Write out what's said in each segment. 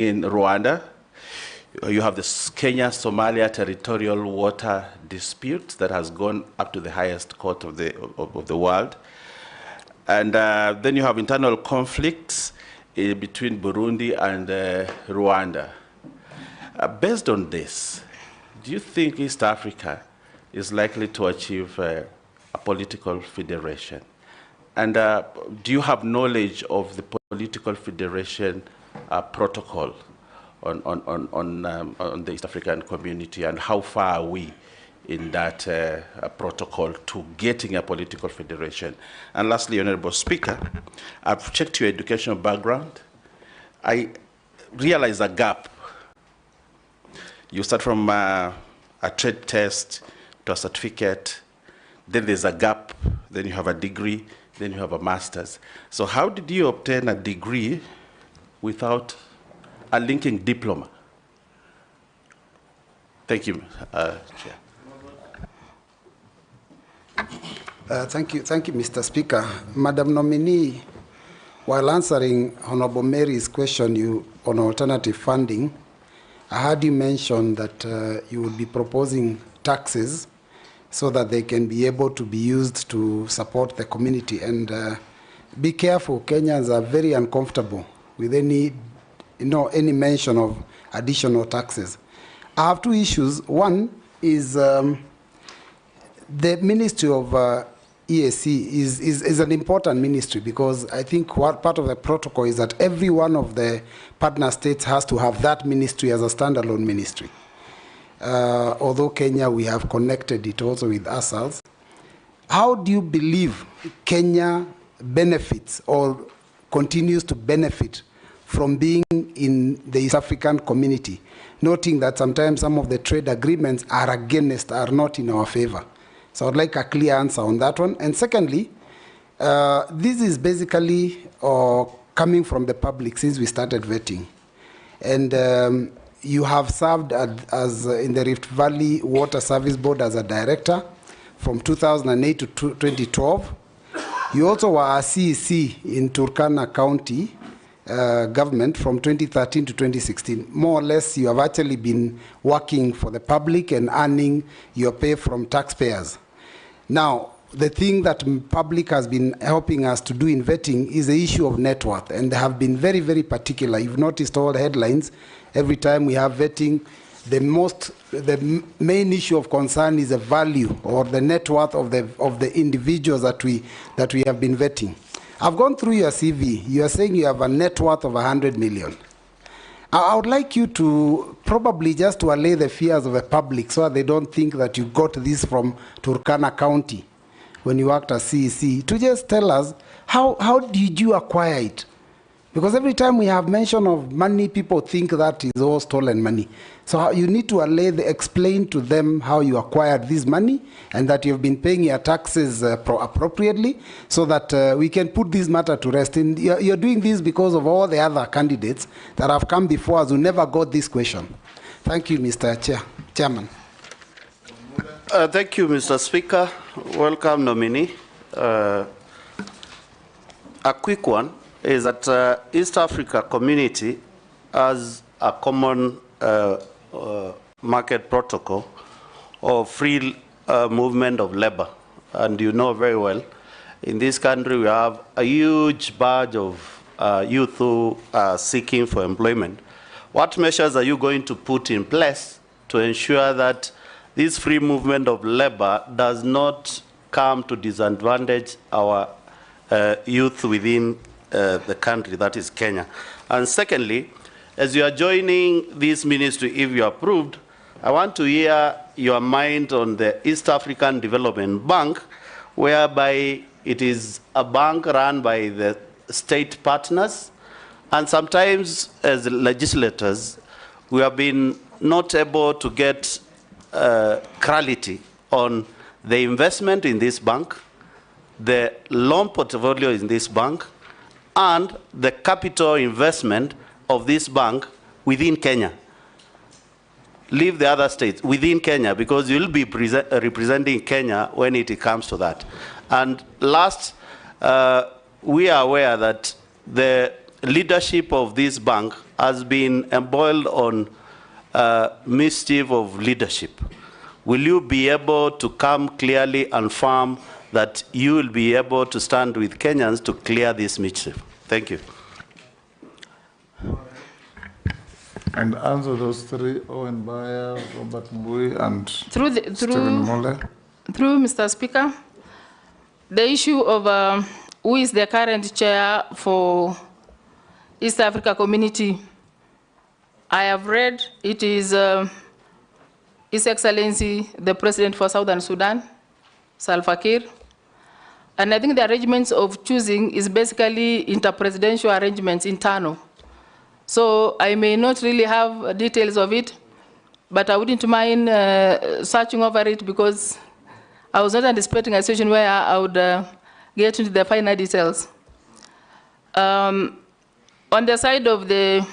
in Rwanda. You have the Kenya-Somalia territorial water dispute that has gone up to the highest court of the world. And then you have internal conflicts between Burundi and Rwanda. Based on this, do you think East Africa is likely to achieve a political federation? And do you have knowledge of the political federation protocol on the East African community, and how far are we in that protocol to getting a political federation? And lastly, Honorable Speaker, I've checked your educational background. I realize a gap. You start from a trade test to a certificate, then there's a gap, then you have a degree, then you have a master's. So how did you obtain a degree without a linking diploma? Thank you, Chair. Thank you, Mr. Speaker. Madam Nominee, while answering Honorable Mary's question on alternative funding, I heard you mention that you would be proposing taxes so that they can be able to be used to support the community. And be careful, Kenyans are very uncomfortable with any mention of additional taxes. I have two issues. One is the Ministry of EAC is an important ministry, because I think what part of the protocol is that every one of the partner states has to have that ministry as a standalone ministry. Although Kenya, we have connected it also with ourselves. How do you believe Kenya benefits or continues to benefit from being in the East African community, noting that sometimes some of the trade agreements are not in our favor? So I'd like a clear answer on that one. And secondly, this is basically coming from the public since we started vetting. And you have served as in the Rift Valley Water Service Board as a director from 2008 to 2012. You also were a CEC in Turkana County government from 2013 to 2016. More or less, you have actually been working for the public and earning your pay from taxpayers. Now, the thing that public has been helping us to do in vetting is the issue of net worth, and they have been very, very particular. You've noticed all the headlines. Every time we have vetting, the main issue of concern is the value or the net worth of the individuals that we have been vetting. I've gone through your CV. You are saying you have a net worth of 100 million. I would like you to probably just to allay the fears of the public so that they don't think that you got this from Turkana County when you worked as CEC, to just tell us how did you acquire it? Because every time we have mention of money, people think that is all stolen money. So you need to explain to them how you acquired this money and that you've been paying your taxes appropriately, so that we can put this matter to rest. And you're doing this because of all the other candidates that have come before us who never got this question. Thank you, Mr. Chairman. Thank you, Mr. Speaker. Welcome, nominee. A quick one is that East Africa community has a common market protocol of free movement of labor. And you know very well, in this country we have a huge batch of youth who are seeking for employment. What measures are you going to put in place to ensure that this free movement of labor does not come to disadvantage our youth within the country, that is Kenya? And secondly, as you are joining this ministry, if you are approved, I want to hear your mind on the East African Development Bank, whereby it is a bank run by the state partners, and sometimes as legislators, we have been not able to get clarity on the investment in this bank, the loan portfolio in this bank, and the capital investment of this bank within Kenya. Leave the other states, within Kenya, because you'll be representing Kenya when it comes to that. And last, we are aware that the leadership of this bank has been embroiled on mischief of leadership. Will you be able to come clearly and firm that you will be able to stand with Kenyans to clear this mischief? Thank you. And answer those three: Owen, Baya, Robert Mbui, and Stephen Mole. Through Mr. Speaker, the issue of who is the current chair for East Africa Community, I have read it is His Excellency, the President for Southern Sudan, Salva Kiir. And I think the arrangements of choosing is basically interpresidential arrangements, internal. So I may not really have details of it, but I wouldn't mind searching over it because I was not anticipating a situation where I would get into the finer details. On the side of the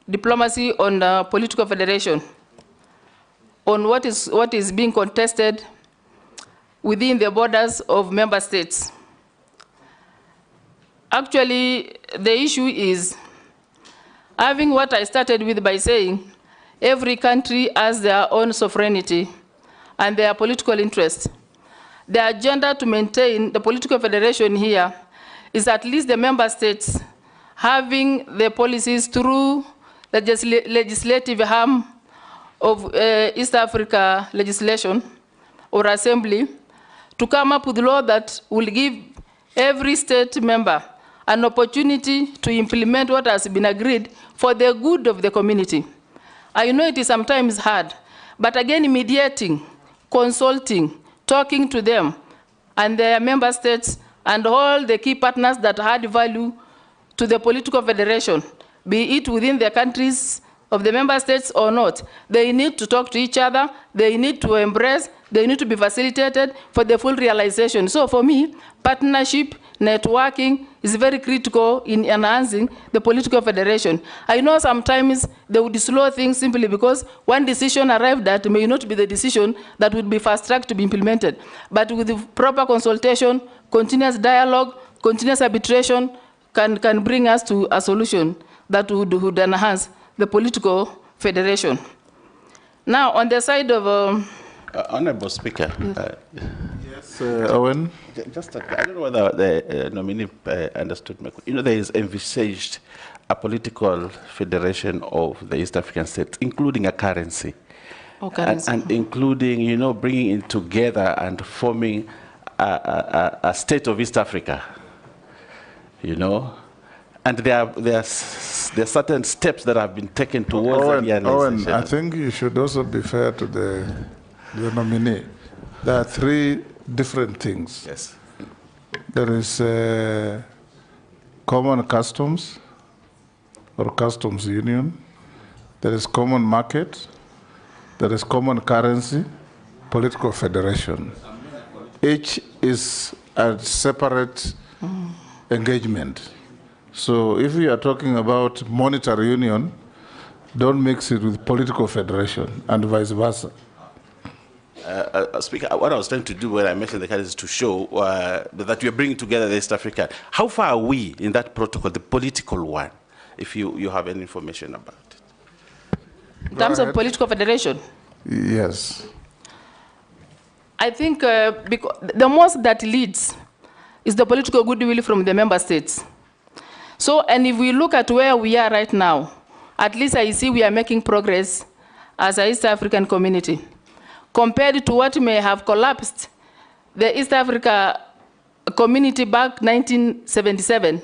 diplomacy on political federation, on what is being contested within the borders of member states. Actually, the issue is having what I started with by saying every country has their own sovereignty and their political interests. The agenda to maintain the political federation here is at least the member states having the policies through the legislative arm of East Africa legislation or assembly to come up with law that will give every state member an opportunity to implement what has been agreed for the good of the community. I know it is sometimes hard, but again, mediating, consulting, talking to them and their member states and all the key partners that add value to the political federation, be it within the countries of the member states or not, they need to talk to each other, they need to embrace, they need to be facilitated for the full realization. So for me, partnership, networking is very critical in enhancing the political federation. I know sometimes they would slow things simply because one decision arrived at may not be the decision that would be fast-tracked to be implemented. But with the proper consultation, continuous dialogue, continuous arbitration can bring us to a solution that would enhance the political federation. Now, on the side of... Honorable Speaker. Yes, Owen. Just, I don't know whether the nominee understood my question. You know, there is envisaged a political federation of the East African states, including a currency. And including, you know, bringing it together and forming a state of East Africa, you know. And there are certain steps that have been taken towards Owen, I think you should also be fair to the nominee. There are three different things. Yes. There is common customs or customs union. There is common market. There is common currency, political federation. Each is a separate engagement. So if we are talking about monetary union, don't mix it with political federation and vice versa. Speaker, what I was trying to do when I mentioned the currency is to show that we are bringing together the East African. How far are we in that protocol, the political one, if you have any information about it? In terms of political federation? Yes. I think because the most that leads is the political goodwill from the member states. So, and if we look at where we are right now, at least I see we are making progress as an East African community. Compared to what may have collapsed the East Africa community back 1977,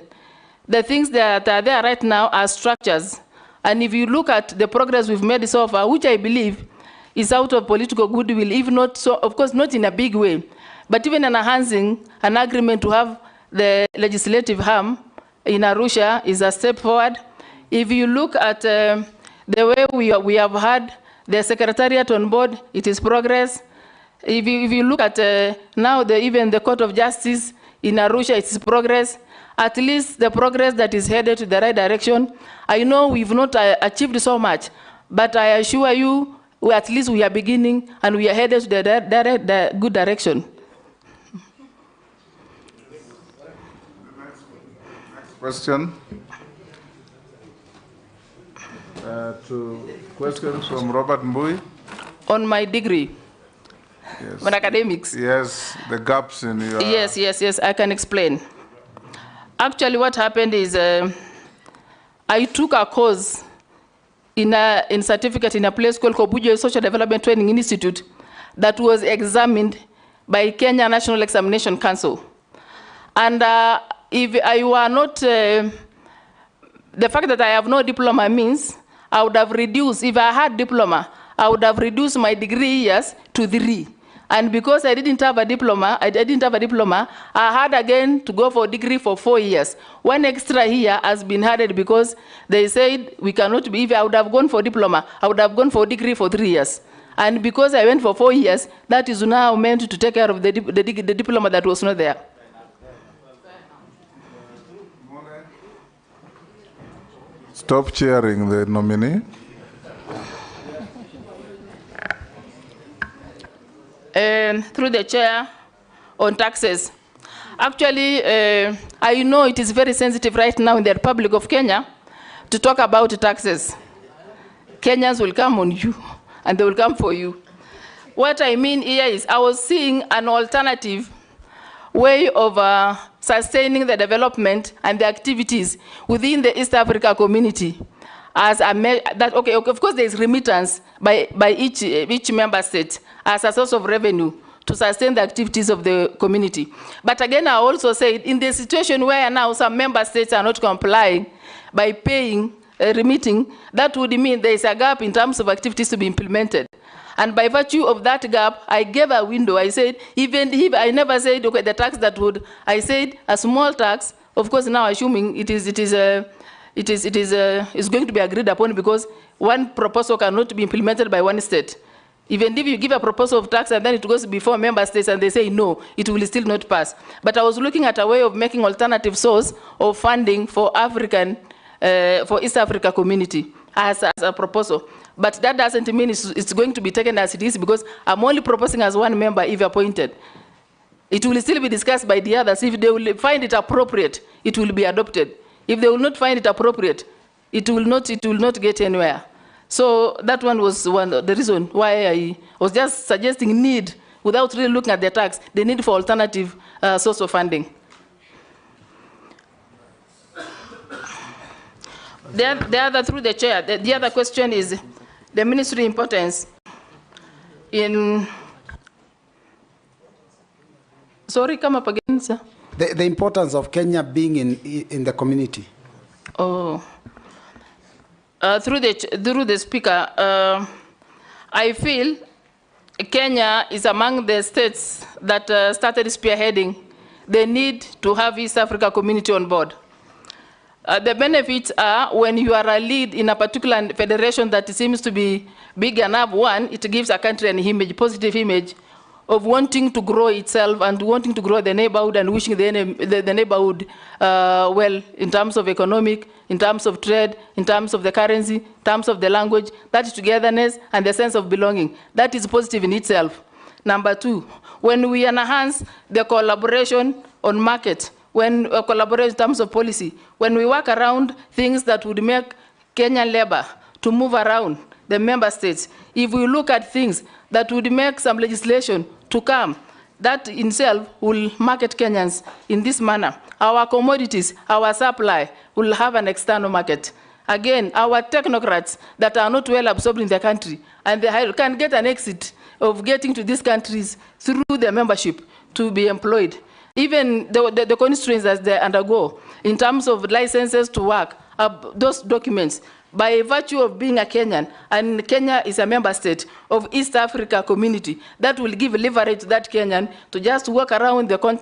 the things that are there right now are structures. And if you look at the progress we've made so far, which I believe is out of political goodwill, if not so, of course, not in a big way, but even enhancing an agreement to have the legislative arm in Arusha is a step forward. If you look at the way we have had the secretariat on board, it is progress. If you look at now even the Court of Justice in Arusha, it is progress. At least the progress that is headed to the right direction. I know we've not achieved so much, but I assure you, at least we are beginning and we are headed to the good direction. Question. Question from Robert Mbui. On my degree, Yes. on academics. Yes, the gaps in your... Yes, I can explain. Actually, what happened is I took a course in certificate in a place called Kobujo Social Development Training Institute that was examined by Kenya National Examination Council. And if I were not, the fact that I have no diploma means I would have reduced, if I had diploma, I would have reduced my degree years to 3. And because I didn't have a diploma, I had again to go for a degree for 4 years. 1 extra year has been added because they said we cannot be, if I would have gone for diploma, I would have gone for a degree for 3 years. And because I went for 4 years, that is now meant to take care of the diploma that was not there. Stop cheering the nominee. Through the chair on taxes. Actually, I know it is very sensitive right now in the Republic of Kenya to talk about taxes. Kenyans will come on you, and they will come for you. What I mean here is I was seeing an alternative way of sustaining the development and the activities within the East Africa community. As okay, of course, there is remittance by each member state as a source of revenue to sustain the activities of the community. But again, I also said, in the situation where now some member states are not complying by paying, remitting, that would mean there is a gap in terms of activities to be implemented. And by virtue of that gap, I gave a window. I said, even if I never said, okay, the tax that would, I said a small tax, of course, now assuming it is going to be agreed upon because one proposal cannot be implemented by one state. Even if you give a proposal of tax and then it goes before member states and they say no, it will still not pass. But I was looking at a way of making alternative source of funding for for East Africa community as a proposal. But that doesn't mean it's going to be taken as it is because I'm only proposing as one member if appointed. It will still be discussed by the others. If they will find it appropriate, it will be adopted. If they will not find it appropriate, it will not get anywhere. So that one was the reason why I was just suggesting need, without really looking at the tax, the need for alternative source of funding. The other, through the chair, the other question is the ministry importance in, sorry, come up again, sir. The importance of Kenya being in the community. Oh, through the speaker, I feel Kenya is among the states that started spearheading the need to have East Africa community on board. The benefits are when you are a lead in a particular federation that seems to be big enough. One, it gives a country an image, positive image, of wanting to grow itself and wanting to grow the neighborhood and wishing the neighborhood well in terms of economic, in terms of trade, in terms of the currency, in terms of the language. That is togetherness and the sense of belonging. That is positive in itself. Number two, when we enhance the collaboration on market, when we collaborate in terms of policy, when we work around things that would make Kenyan labor to move around the member states, if we look at things that would make some legislation to come, that in itself will market Kenyans in this manner. Our commodities, our supply will have an external market. Again, our technocrats that are not well absorbed in the country, and they can get an exit of getting to these countries through their membership to be employed. Even the constraints that they undergo in terms of licenses to work, those documents, by virtue of being a Kenyan, and Kenya is a member state of East Africa community, that will give leverage to that Kenyan to just walk around the continent